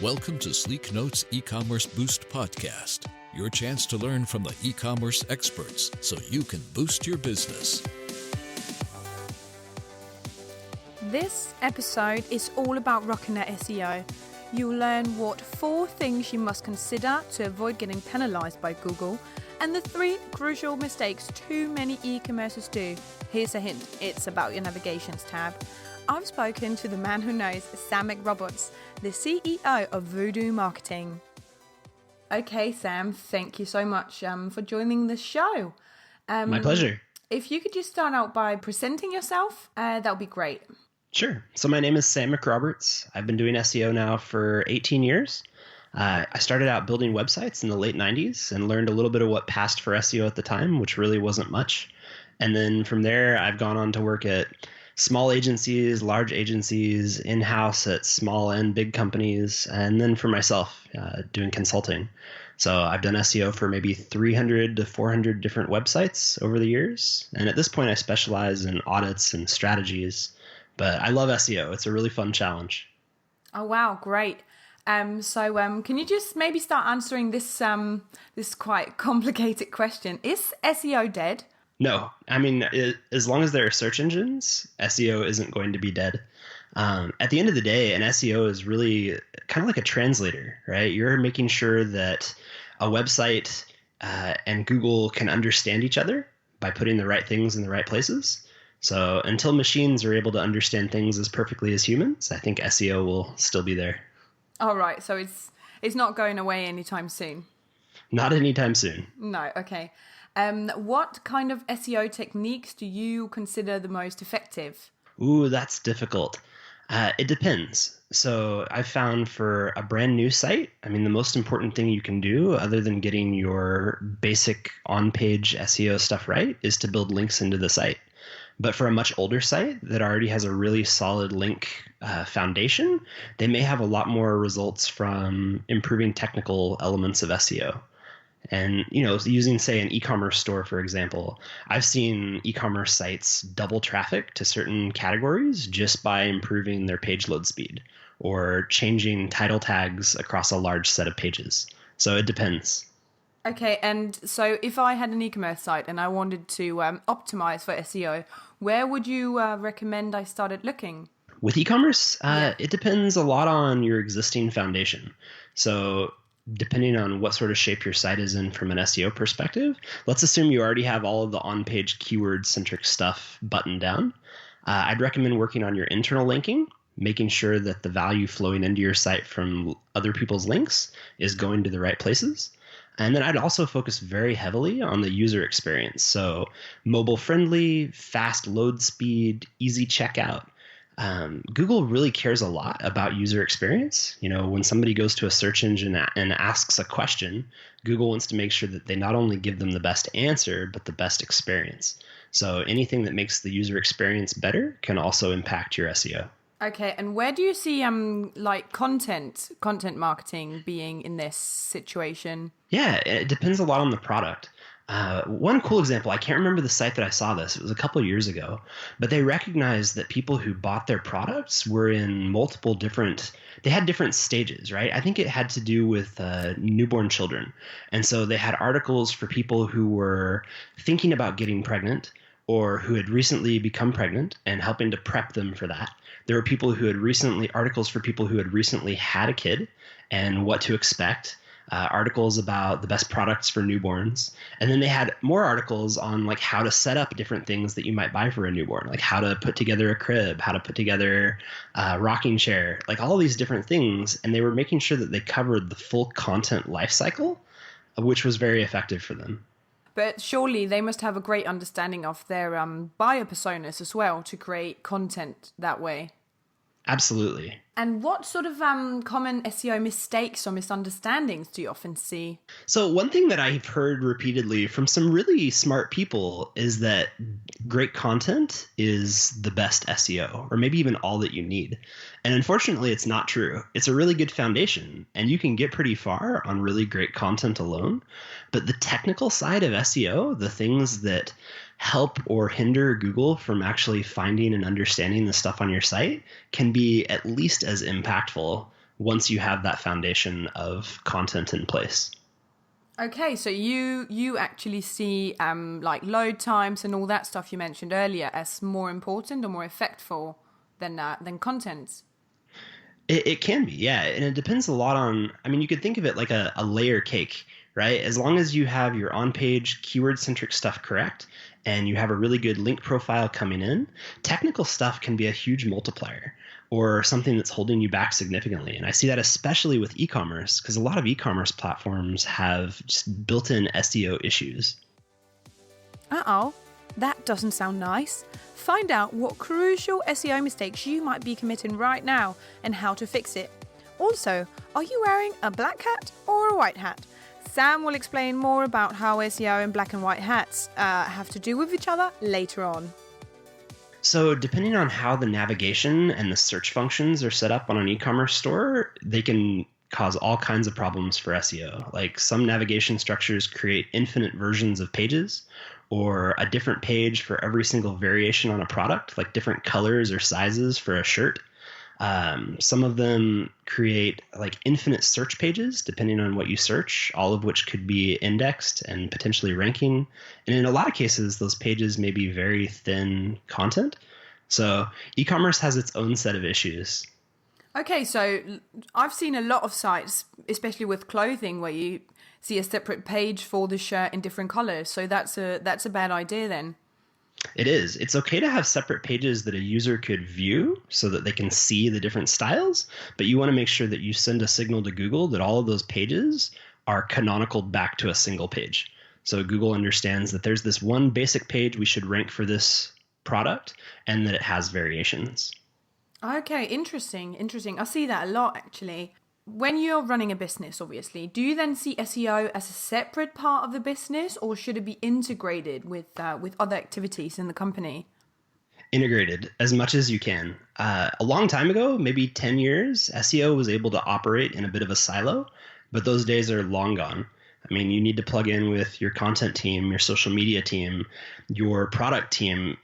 Welcome to Sleek Notes E-Commerce Boost Podcast, your chance to learn from the e-commerce experts so you can boost your business. This episode is all about rocking that SEO. You'll learn what 4 things you must consider to avoid getting penalized by Google and the 3 crucial mistakes too many e-commercers do. Here's a hint, it's about your navigations tab. I've spoken to the man who knows, Sam McRoberts, the CEO of VUDU Marketing. Okay, Sam, thank you so much for joining the show. My pleasure. If you could just start out by presenting yourself, that would be great. Sure. So my name is Sam McRoberts. I've been doing SEO now for 18 years. I started out building websites in the late 90s and learned a little bit of what passed for SEO at the time, which really wasn't much. And then from there, I've gone on to work at small agencies, large agencies, in-house at small and big companies, and then for myself, doing consulting. So I've done SEO for maybe 300 to 400 different websites over the years. And at this point, I specialize in audits and strategies. But I love SEO. It's a really fun challenge. Oh, wow. Great. So can you just maybe start answering this quite complicated question? Is SEO dead? No. I mean, as long as there are search engines, SEO isn't going to be dead. At the end of the day, an SEO is really kind of like a translator, right? You're making sure that a website and Google can understand each other by putting the right things in the right places. So until machines are able to understand things as perfectly as humans, I think SEO will still be there. All right. So it's not going away anytime soon? Not anytime soon. No. Okay. What kind of SEO techniques do you consider the most effective? Ooh, that's difficult. It depends. So I've found for a brand new site, I mean, the most important thing you can do other than getting your basic on-page SEO stuff right is to build links into the site. But for a much older site that already has a really solid link foundation, they may have a lot more results from improving technical elements of SEO. And, using, say, an e-commerce store, for example, I've seen e-commerce sites double traffic to certain categories just by improving their page load speed or changing title tags across a large set of pages. So it depends. Okay, and so if I had an e-commerce site and I wanted to optimize for SEO, where would you recommend I started looking? With e-commerce, it depends a lot on your existing foundation. So depending on what sort of shape your site is in from an SEO perspective, let's assume you already have all of the on-page keyword-centric stuff buttoned down. I'd recommend working on your internal linking, making sure that the value flowing into your site from other people's links is going to the right places. And then I'd also focus very heavily on the user experience. So mobile-friendly, fast load speed, easy checkout. Google really cares a lot about user experience. When somebody goes to a search engine and asks a question, Google wants to make sure that they not only give them the best answer, but the best experience. So anything that makes the user experience better can also impact your SEO. Okay, and where do you see content marketing being in this situation? Yeah, it depends a lot on the product. One cool example, I can't remember the site that I saw this. It was a couple of years ago, but they recognized that people who bought their products were in they had different stages, right? I think it had to do with newborn children. And so they had articles for people who were thinking about getting pregnant or who had recently become pregnant and helping to prep them for that. There were articles for people who had recently had a kid and what to expect. Articles about the best products for newborns. And then they had more articles on how to set up different things that you might buy for a newborn, like how to put together a crib, how to put together a rocking chair, all these different things. And they were making sure that they covered the full content life cycle, which was very effective for them. But surely they must have a great understanding of their buyer personas as well to create content that way. Absolutely. And what sort of common SEO mistakes or misunderstandings do you often see? So one thing that I've heard repeatedly from some really smart people is that great content is the best SEO, or maybe even all that you need. And unfortunately, it's not true. It's a really good foundation, and you can get pretty far on really great content alone. But the technical side of SEO, the things that help or hinder Google from actually finding and understanding the stuff on your site, can be at least as impactful once you have that foundation of content in place. Okay, so you actually see like load times and all that stuff you mentioned earlier as more important or more effectful than content. It can be, yeah. And it depends a lot on, I mean, you could think of it like a layer cake, right? As long as you have your on-page keyword-centric stuff correct and you have a really good link profile coming in, technical stuff can be a huge multiplier or something that's holding you back significantly. And I see that especially with e-commerce, because a lot of e-commerce platforms have just built-in SEO issues. Uh-oh, that doesn't sound nice. Find out what crucial SEO mistakes you might be committing right now and how to fix it. Also, are you wearing a black hat or a white hat? Sam will explain more about how SEO and black and white hats have to do with each other later on. So depending on how the navigation and the search functions are set up on an e-commerce store, they can cause all kinds of problems for SEO. Like some navigation structures create infinite versions of pages or a different page for every single variation on a product, like different colors or sizes for a shirt. Some of them create like infinite search pages, depending on what you search, all of which could be indexed and potentially ranking. And in a lot of cases, those pages may be very thin content. So e-commerce has its own set of issues. Okay, so I've seen a lot of sites, especially with clothing, where you see a separate page for the shirt in different colors. So that's a bad idea then. It is. It's okay to have separate pages that a user could view so that they can see the different styles, but you want to make sure that you send a signal to Google that all of those pages are canonical back to a single page. So Google understands that there's this one basic page we should rank for this product and that it has variations. Okay, interesting. I see that a lot, actually. When you're running a business, obviously, do you then see SEO as a separate part of the business, or should it be integrated with other activities in the company? Integrated as much as you can. A long time ago, maybe 10 years, SEO was able to operate in a bit of a silo, but those days are long gone. I mean, you need to plug in with your content team, your social media team, your product team,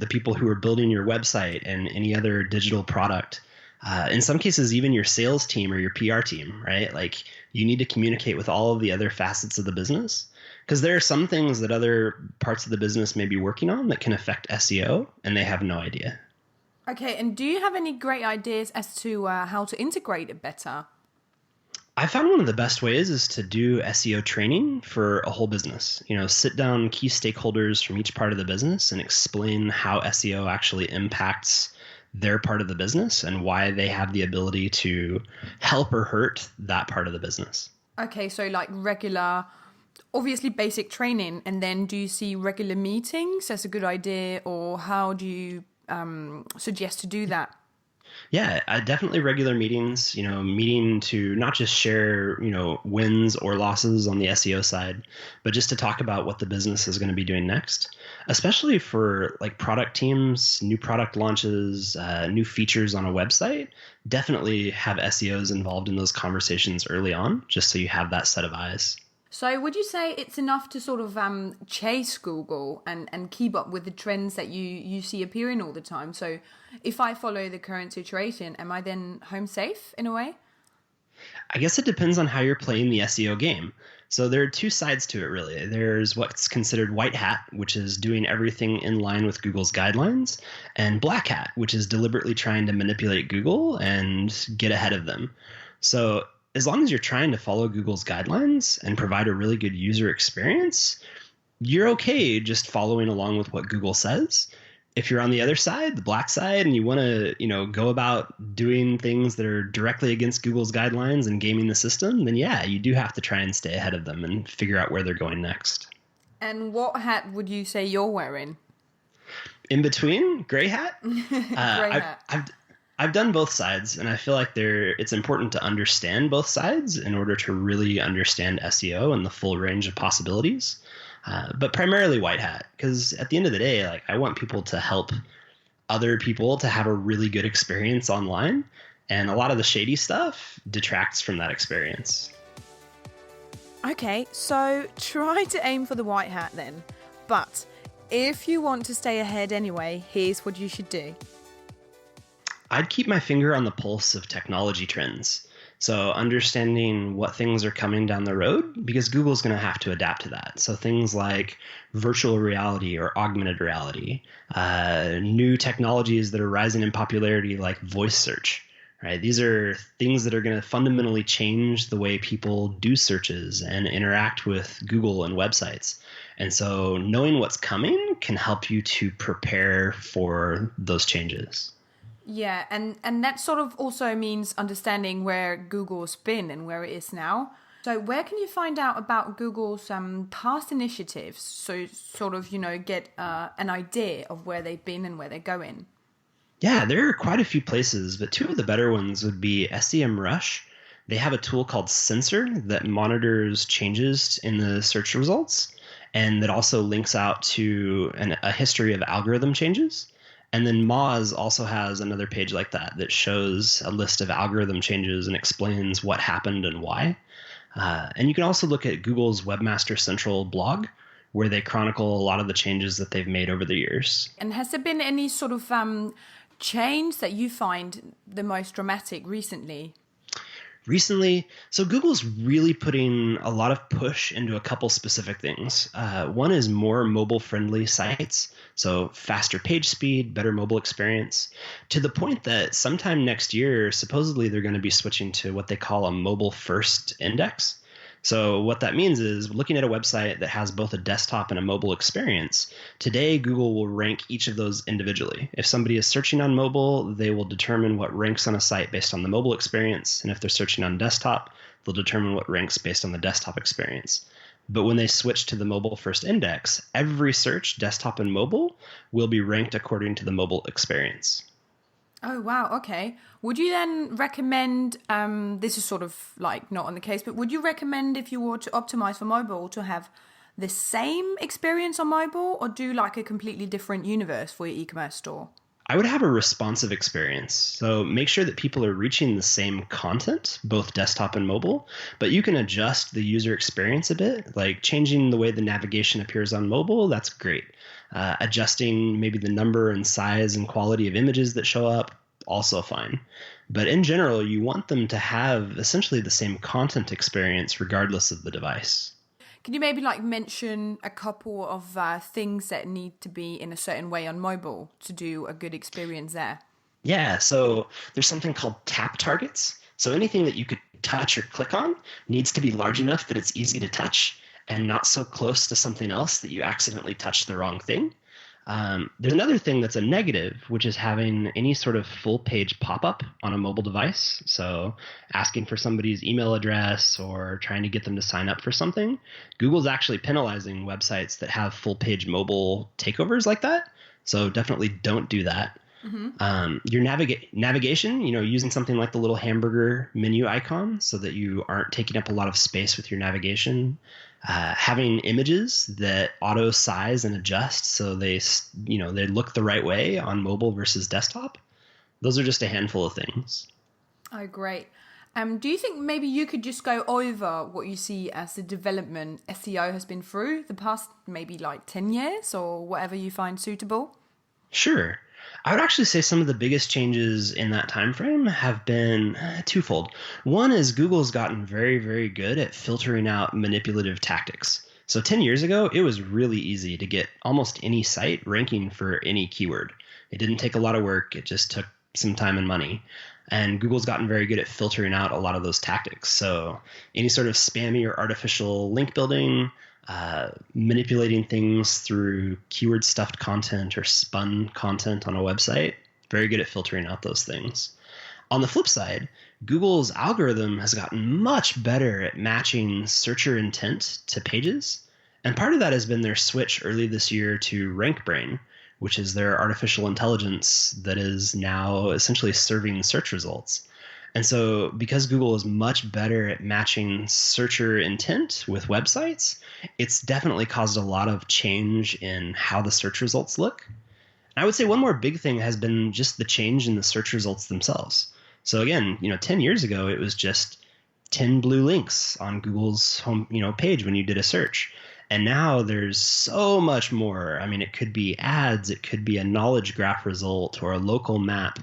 the people who are building your website and any other digital product. In some cases, even your sales team or your PR team, right? Like you need to communicate with all of the other facets of the business because there are some things that other parts of the business may be working on that can affect SEO and they have no idea. Okay, and do you have any great ideas as to how to integrate it better? I found one of the best ways is to do SEO training for a whole business. You know, sit down key stakeholders from each part of the business and explain how SEO actually impacts their part of the business and why they have the ability to help or hurt that part of the business. Okay, so like regular, obviously basic training, and then do you see regular meetings as a good idea, or how do you suggest to do that? Yeah, definitely regular meetings, meeting to not just share, wins or losses on the SEO side, but just to talk about what the business is going to be doing next, especially for like product teams, new product launches, new features on a website. Definitely have SEOs involved in those conversations early on, just so you have that set of eyes. So would you say it's enough to sort of chase Google and keep up with the trends that you see appearing all the time? So if I follow the current situation, am I then home safe in a way? I guess it depends on how you're playing the SEO game. So there are two sides to it, really. There's what's considered white hat, which is doing everything in line with Google's guidelines, and black hat, which is deliberately trying to manipulate Google and get ahead of them. So as long as you're trying to follow Google's guidelines and provide a really good user experience, you're okay just following along with what Google says. If you're on the other side, the black side, and you want to, go about doing things that are directly against Google's guidelines and gaming the system, then yeah, you do have to try and stay ahead of them and figure out where they're going next. And what hat would you say you're wearing? In between, gray hat. Gray hat. I've done both sides, and I feel like it's important to understand both sides in order to really understand SEO and the full range of possibilities. But primarily white hat, because at the end of the day, like I want people to help other people to have a really good experience online, and a lot of the shady stuff detracts from that experience. Okay, so try to aim for the white hat then. But if you want to stay ahead anyway, here's what you should do. I'd keep my finger on the pulse of technology trends. So understanding what things are coming down the road, because Google's going to have to adapt to that. So things like virtual reality or augmented reality, new technologies that are rising in popularity like voice search, right? These are things that are going to fundamentally change the way people do searches and interact with Google and websites. And so knowing what's coming can help you to prepare for those changes. Yeah, and that sort of also means understanding where Google's been and where it is now. So where can you find out about Google's past initiatives? So sort of, get an idea of where they've been and where they're going. Yeah, there are quite a few places, but two of the better ones would be SEMrush. They have a tool called Sensor that monitors changes in the search results, and that also links out to a history of algorithm changes. And then Moz also has another page like that shows a list of algorithm changes and explains what happened and why. And you can also look at Google's Webmaster Central blog, where they chronicle a lot of the changes that they've made over the years. And has there been any sort of change that you find the most dramatic recently? So Google's really putting a lot of push into a couple specific things. One is more mobile-friendly sites, so faster page speed, better mobile experience, to the point that sometime next year, supposedly they're going to be switching to what they call a mobile-first index. So what that means is looking at a website that has both a desktop and a mobile experience, today Google will rank each of those individually. If somebody is searching on mobile, they will determine what ranks on a site based on the mobile experience. And if they're searching on desktop, they'll determine what ranks based on the desktop experience. But when they switch to the mobile first index, every search, desktop and mobile, will be ranked according to the mobile experience. Oh, wow. Okay. Would you then recommend, this is sort of like not on the case, but would you recommend if you were to optimize for mobile to have the same experience on mobile or do like a completely different universe for your e-commerce store? I would have a responsive experience. So make sure that people are reaching the same content, both desktop and mobile, but you can adjust the user experience a bit, like changing the way the navigation appears on mobile. That's great. Adjusting maybe the number and size and quality of images that show up, also fine. But in general, you want them to have essentially the same content experience regardless of the device. Can you maybe like mention a couple of things that need to be in a certain way on mobile to do a good experience there? Yeah, so there's something called tap targets. So anything that you could touch or click on needs to be large enough that it's easy to touch and not so close to something else that you accidentally touch the wrong thing. There's another thing that's a negative, which is having any sort of full page pop-up on a mobile device. So asking for somebody's email address or trying to get them to sign up for something. Google's actually penalizing websites that have full page mobile takeovers like that. So definitely don't do that. Mm-hmm. Your navigation, using something like the little hamburger menu icon so that you aren't taking up a lot of space with your navigation. Having images that auto size and adjust so they look the right way on mobile versus desktop. Those are just a handful of things. Oh, great. Do you think maybe you could just go over what you see as the development SEO has been through the past maybe like 10 years or whatever you find suitable? Sure. I would actually say some of the biggest changes in that time frame have been twofold. One is Google's gotten very, very good at filtering out manipulative tactics. So 10 years ago, it was really easy to get almost any site ranking for any keyword. It didn't take a lot of work. It just took some time and money. And Google's gotten very good at filtering out a lot of those tactics. So any sort of spammy or artificial link building, manipulating things through keyword stuffed content or spun content on a website, very good at filtering out those things. On the flip side, Google's algorithm has gotten much better at matching searcher intent to pages. And part of that has been their switch early this year to RankBrain, which is their artificial intelligence that is now essentially serving search results. And so because Google is much better at matching searcher intent with websites, it's definitely caused a lot of change in how the search results look. And I would say one more big thing has been just the change in the search results themselves. So again, 10 years ago, it was just 10 blue links on Google's home, page when you did a search. And now there's so much more. I mean, it could be ads, it could be a knowledge graph result or a local map.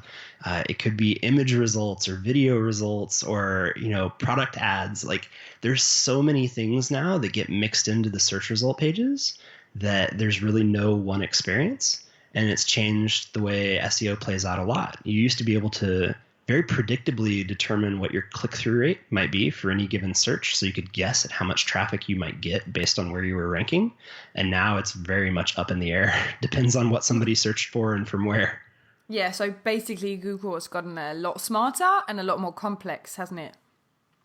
It could be image results or video results or, product ads. Like there's so many things now that get mixed into the search result pages that there's really no one experience. And it's changed the way SEO plays out a lot. You used to be able to very predictably determine what your click-through rate might be for any given search, so you could guess at how much traffic you might get based on where you were ranking. And now it's very much up in the air. Depends on what somebody searched for and from where. Yeah, so basically Google has gotten a lot smarter and a lot more complex, hasn't it?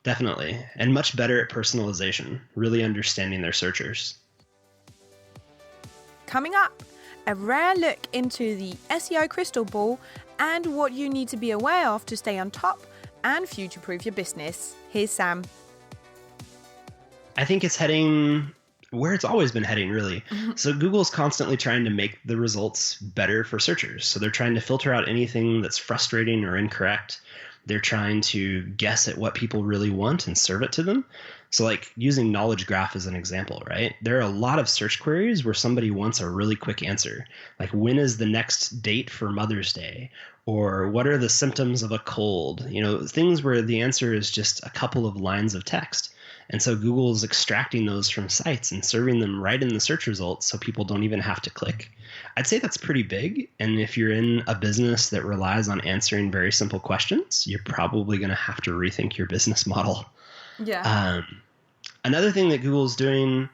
Definitely. And much better at personalization, really understanding their searchers. Coming up, a rare look into the SEO crystal ball and what you need to be aware of to stay on top and future-proof your business. Here's Sam. I think it's heading where it's always been heading, really. So Google's constantly trying to make the results better for searchers. So they're trying to filter out anything that's frustrating or incorrect. They're trying to guess at what people really want and serve it to them. So like using knowledge graph as an example, right? There are a lot of search queries where somebody wants a really quick answer. Like when is the next date for Mother's Day? Or what are the symptoms of a cold? Things where the answer is just a couple of lines of text. And so Google's extracting those from sites and serving them right in the search results so people don't even have to click. I'd say that's pretty big. And if you're in a business that relies on answering very simple questions, you're probably going to have to rethink your business model. Yeah. Another thing that Google's doing,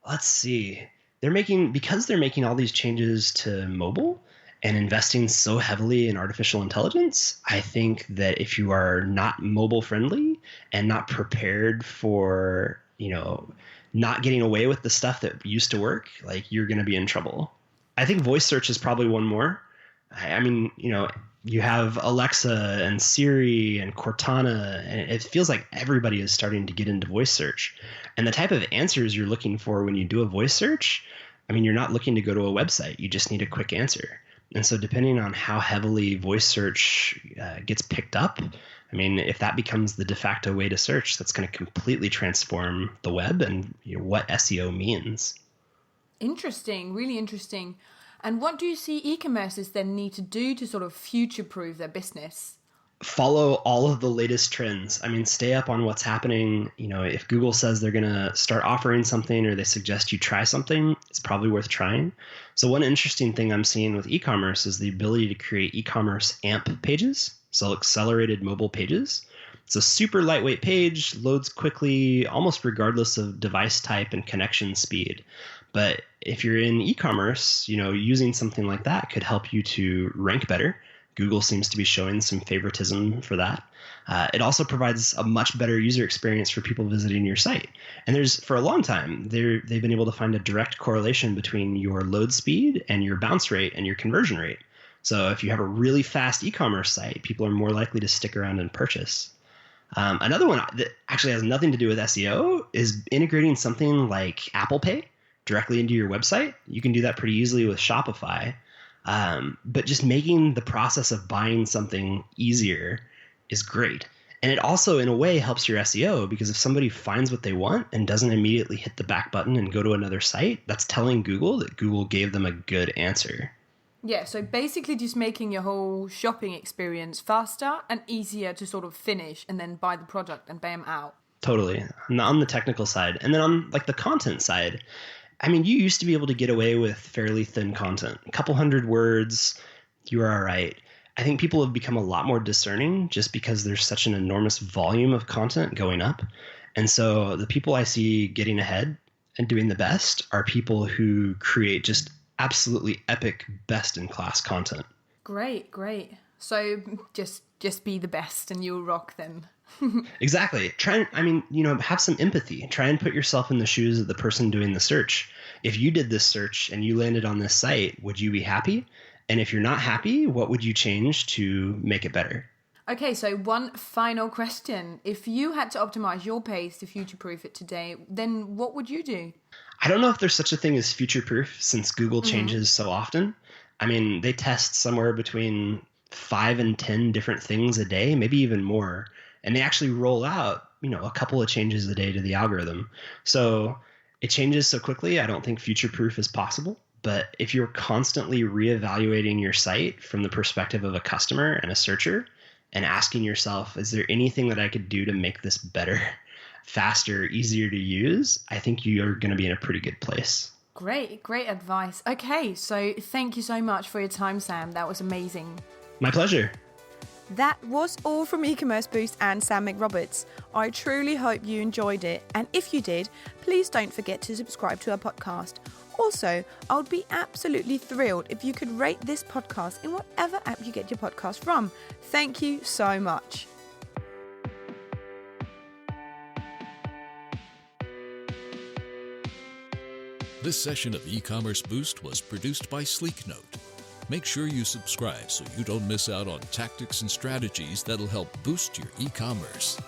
let's see, because they're making all these changes to mobile and investing so heavily in artificial intelligence, I think that if you are not mobile friendly and not prepared for, not getting away with the stuff that used to work, like you're going to be in trouble. I think voice search is probably one more. I mean, you have Alexa and Siri and Cortana, and it feels like everybody is starting to get into voice search. And the type of answers you're looking for when you do a voice search, I mean, you're not looking to go to a website. You just need a quick answer. And so depending on how heavily voice search gets picked up, I mean, if that becomes the de facto way to search, that's going to completely transform the web and what SEO means. Interesting, really interesting. And what do you see e-commerces then need to do to sort of future-proof their business? Follow all of the latest trends. I mean, stay up on what's happening. If Google says they're going to start offering something or they suggest you try something, it's probably worth trying. So one interesting thing I'm seeing with e-commerce is the ability to create e-commerce AMP pages, so accelerated mobile pages. It's a super lightweight page, loads quickly, almost regardless of device type and connection speed. But if you're in e-commerce, using something like that could help you to rank better. Google seems to be showing some favoritism for that. It also provides a much better user experience for people visiting your site. And for a long time, they've been able to find a direct correlation between your load speed and your bounce rate and your conversion rate. So if you have a really fast e-commerce site, people are more likely to stick around and purchase. Another one that actually has nothing to do with SEO is integrating something like Apple Pay directly into your website. You can do that pretty easily with Shopify. But just making the process of buying something easier is great. And it also, in a way, helps your SEO because if somebody finds what they want and doesn't immediately hit the back button and go to another site, that's telling Google that Google gave them a good answer. Yeah, so basically just making your whole shopping experience faster and easier to sort of finish and then buy the product and bam, out. Totally. On the technical side. And then on like the content side, I mean, you used to be able to get away with fairly thin content, a couple hundred words, you were all right. I think people have become a lot more discerning just because there's such an enormous volume of content going up. And so the people I see getting ahead and doing the best are people who create just absolutely epic, best-in-class content. Great. So just be the best and you'll rock then. Exactly. Have some empathy. Try and put yourself in the shoes of the person doing the search. If you did this search and you landed on this site, would you be happy? And if you're not happy, what would you change to make it better? Okay, so one final question. If you had to optimize your page to future-proof it today, then what would you do? I don't know if there's such a thing as future-proof since Google changes so often. I mean, they test somewhere between 5 and 10 different things a day, maybe even more. And they actually roll out, a couple of changes a day to the algorithm. So It changes so quickly, I don't think future-proof is possible. But if you're constantly reevaluating your site from the perspective of a customer and a searcher and asking yourself, is there anything that I could do to make this better, faster, easier to use? I think you're going to be in a pretty good place. Great advice. Okay, so thank you so much for your time, Sam. That was amazing. My pleasure. That was all from E-Commerce Boost and Sam McRoberts. I truly hope you enjoyed it. And if you did, please don't forget to subscribe to our podcast. Also, I would be absolutely thrilled if you could rate this podcast in whatever app you get your podcast from. Thank you so much. This session of E-Commerce Boost was produced by Sleeknote. Make sure you subscribe so you don't miss out on tactics and strategies that'll help boost your e-commerce.